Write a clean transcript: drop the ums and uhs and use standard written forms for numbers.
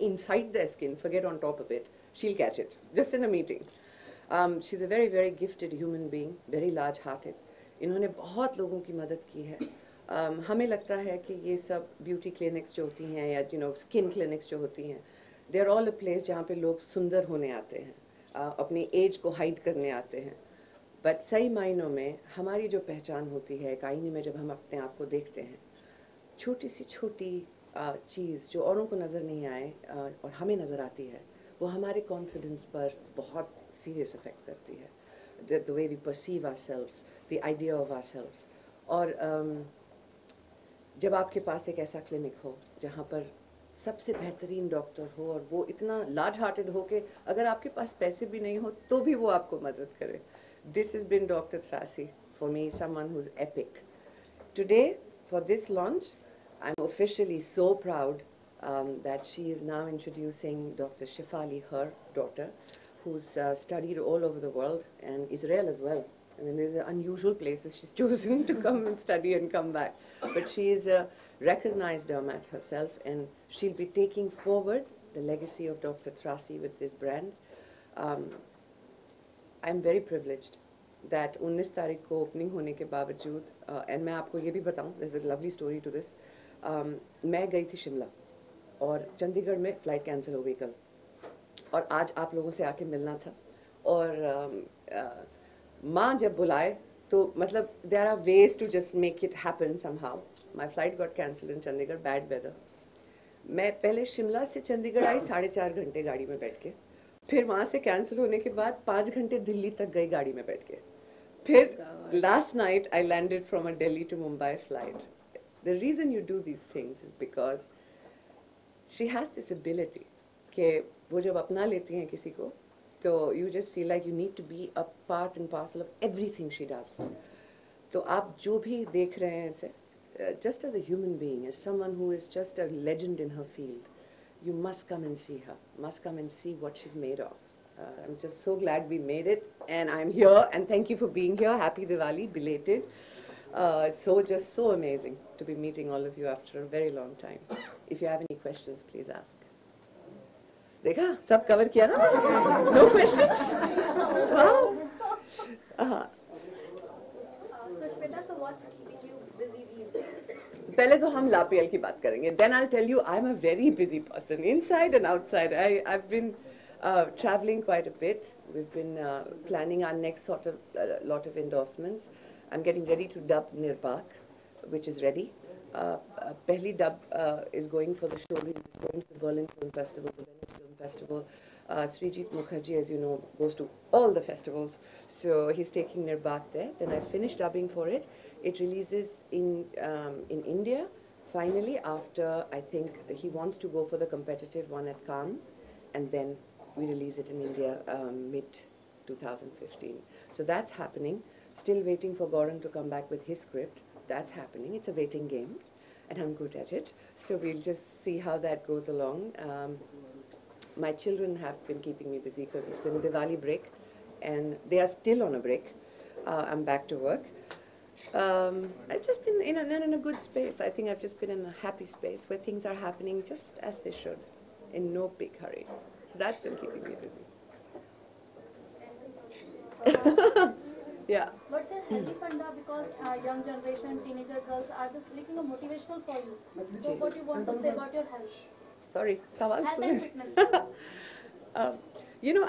inside the skin, forget on top of it. She'll catch it, just in a meeting. She's a very, very gifted human being, very large-hearted. इन्होंने बहुत लोगों की मदद की है. हमें लगता है कि ये सब ब्यूटी क्लिनिक्स जो होती हैं या स्किन क्लिनिक्स जो होती हैं, they are all a place जहाँ पे लोग सुंदर होने आते हैं, अपनी एज को हाइड करने आते हैं. बट सही मायनों में हमारी जो पहचान होती है एक आईने में, जब हम अपने आप को देखते हैं, छोटी सी छोटी चीज़ जो औरों को नज़र नहीं आए और हमें नज़र आती है, वो हमारे कॉन्फिडेंस पर बहुत सीरियस इफेक्ट करती है. The way we perceive ourselves, the idea of ourselves. और जब आपके पास एक ऐसा क्लिनिक हो जहाँ पर सबसे बेहतरीन डॉक्टर हो और वो इतना लार्ज हार्टेड हो कि अगर आपके पास पैसे भी नहीं हो तो भी वो आपको मदद करे. दिस इज़ बिन डॉक्टर थ्रासी for me, someone who is epic. Today for this launch I'm officially so proud that she is now introducing Dr. Shefali, her daughter, who's studied all over the world and Israel as well. I mean, these are unusual places she's chosen to come and study and come back. But she is a recognized dermat herself, and she'll be taking forward the legacy of Dr. Thrasi with this brand. I'm very privileged that 19 तारीख को opening होने के बावजूद, and मैं आपको ये भी बताऊँ, there's a lovely story to this. मैं गई थी शिमला और चंडीगढ़ में फ़्लाइट कैंसिल हो गई कल, और आज आप लोगों से आके मिलना था. और माँ जब बुलाए तो मतलब there are ways to just make it happen somehow. My flight got cancelled in Chandigarh, bad weather. मैं पहले शिमला से चंडीगढ़ आई 4.5 घंटे गाड़ी में बैठ के, फिर वहाँ से कैंसिल होने के बाद 5 घंटे दिल्ली तक गई गाड़ी में बैठ के, फिर last night I landed from a Delhi to Mumbai flight. The reason you do these things is because she has this ability कि वो जब अपना लेती हैं किसी को तो you just feel like you need to be a part and parcel of everything she does. तो आप जो भी देख रहे हैं इसे, just as a human being, as someone who is just a legend in her field, you must come and see her, must come and see what she's made of. I'm just so glad we made it, and I'm here, and thank you for being here. Happy Diwali, belated. It's just so amazing to be meeting all of you after a very long time. If you have any questions, please ask. देखा, सब cover किया ना? No questions? Wow. So Shweta, so what's keeping you busy these days? पहले तो हम लापीएल की बात करेंगे. Then I'll tell you I'm a very busy person, inside and outside. I've been traveling quite a bit. We've been planning our next sort of lot of endorsements. I'm getting ready to dub Nirbak, which is ready. Pehli dub is going for the showrooms, it's going to the Berlin Film Festival, the Venice Film Festival. Srijit Mukherjee, as you know, goes to all the festivals. So he's taking Nirbak there. Then I finished dubbing for it. It releases in India, finally, after I think he wants to go for the competitive one at Cannes. And then we release it in India mid-2015. So that's happening. Still waiting for Gaurang to come back with his script. That's happening. It's a waiting game, and I'm good at it. So we'll just see how that goes along. My children have been keeping me busy because it's been Diwali break, and they are still on a break. I'm back to work. I've just been in a good space. I think I've just been in a happy space where things are happening just as they should, in no big hurry. So that's been keeping me busy. Yeah. What's your healthy funda, because young generation, teenager girls are just looking motivational for you. So what you want to say about your health? Sorry, सवाल Health सुने. and fitness. You know,